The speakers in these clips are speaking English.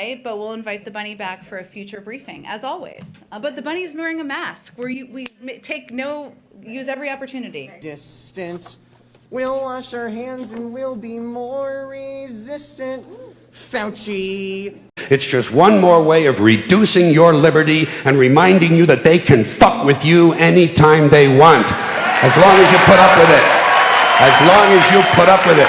today, but we'll invite the bunny back for a future briefing, as always. But the bunny's wearing a mask, where we use every opportunity. Distant. We'll wash our hands and we'll be more resistant. Fauci. It's just one more way of reducing your liberty and reminding you that they can fuck with you anytime they want, as long as you put up with it. As long as you put up with it.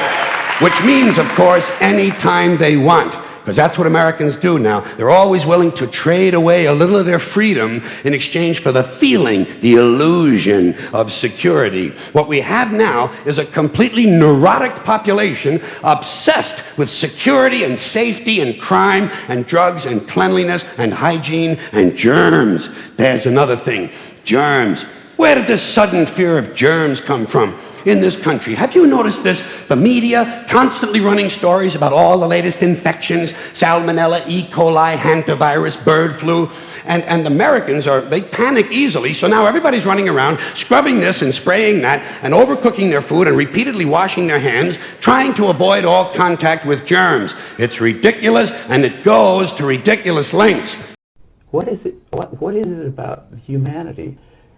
Which means, of course, anytime they want. Because that's what Americans do now. They're always willing to trade away a little of their freedom in exchange for the feeling, the illusion of security. What we have now is a completely neurotic population obsessed with security and safety and crime and drugs and cleanliness and hygiene and germs. There's another thing. Germs. Where did this sudden fear of germs come from in this country? Have you noticed this? The media constantly running stories about all the latest infections, salmonella, E. coli, hantavirus, bird flu, and Americans they panic easily, so now everybody's running around scrubbing this and spraying that and overcooking their food and repeatedly washing their hands, trying to avoid all contact with germs. It's ridiculous, and it goes to ridiculous lengths. What is it about humanity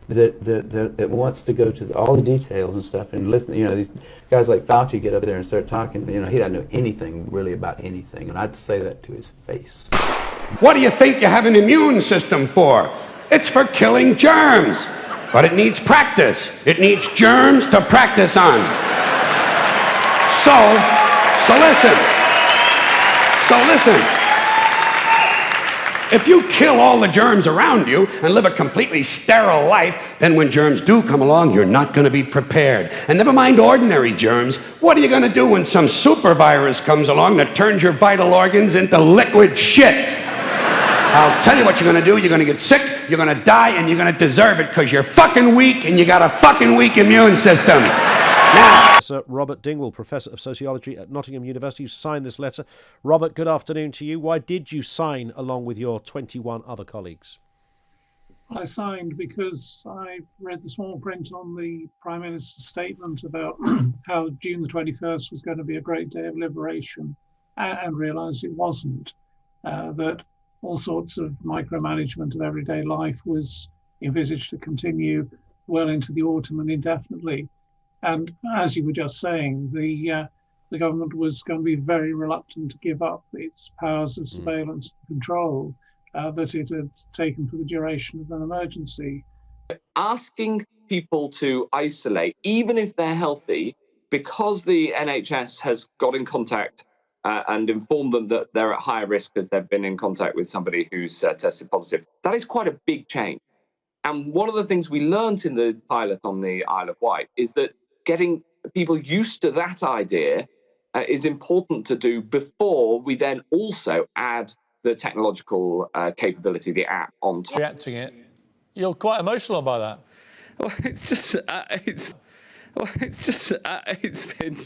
that wants to go to all the details and stuff and listen? You know, these guys like Fauci get up there and start talking. You know, he doesn't know anything really about anything, and I'd say that to his face. What do you think you have an immune system for? It's for killing germs, but it needs practice. It needs germs to practice on. So listen. If you kill all the germs around you and live a completely sterile life, then when germs do come along, you're not going to be prepared. And never mind ordinary germs, what are you going to do when some super virus comes along that turns your vital organs into liquid shit? I'll tell you what you're going to do. You're going to get sick, you're going to die, and you're going to deserve it because you're fucking weak and you got a fucking weak immune system. Now, Sir Robert Dingwall, Professor of Sociology at Nottingham University, who signed this letter. Robert, good afternoon to you. Why did you sign along with your 21 other colleagues? I signed because I read the small print on the Prime Minister's statement about how June the 21st was going to be a great day of liberation, and realised it wasn't, that all sorts of micromanagement of everyday life was envisaged to continue well into the autumn and indefinitely. And as you were just saying, the government was going to be very reluctant to give up its powers of surveillance and control that it had taken for the duration of an emergency. Asking people to isolate, even if they're healthy, because the NHS has got in contact and informed them that they're at higher risk because they've been in contact with somebody who's tested positive, that is quite a big change. And one of the things we learned in the pilot on the Isle of Wight is that getting people used to that idea is important to do before we then also add the technological capability, the app, on top. Reacting it, you're quite emotional by that. Well, it's been.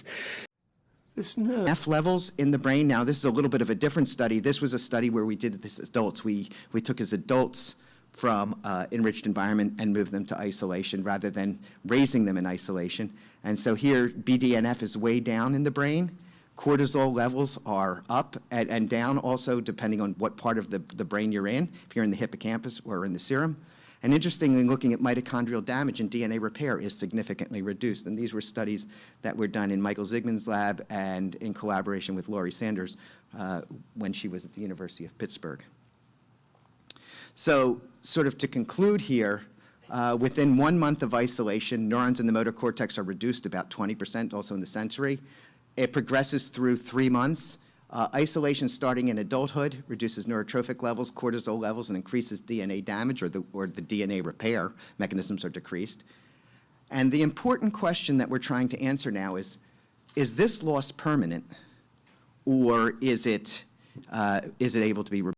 F levels in the brain. Now, this is a little bit of a different study. This was a study where we did this as adults. We took as adults from enriched environment and moved them to isolation rather than raising them in isolation. And so here, BDNF is way down in the brain. Cortisol levels are up and down also depending on what part of the brain you're in, if you're in the hippocampus or in the serum. And interestingly, looking at mitochondrial damage and DNA repair is significantly reduced. And these were studies that were done in Michael Zygmunt's lab and in collaboration with Laurie Sanders when she was at the University of Pittsburgh. So sort of to conclude here, within 1 month of isolation, neurons in the motor cortex are reduced about 20%, also in the sensory. It progresses through 3 months. Isolation starting in adulthood reduces neurotrophic levels, cortisol levels, and increases DNA damage, or the DNA repair mechanisms are decreased. And the important question that we're trying to answer now is this loss permanent, or is it able to be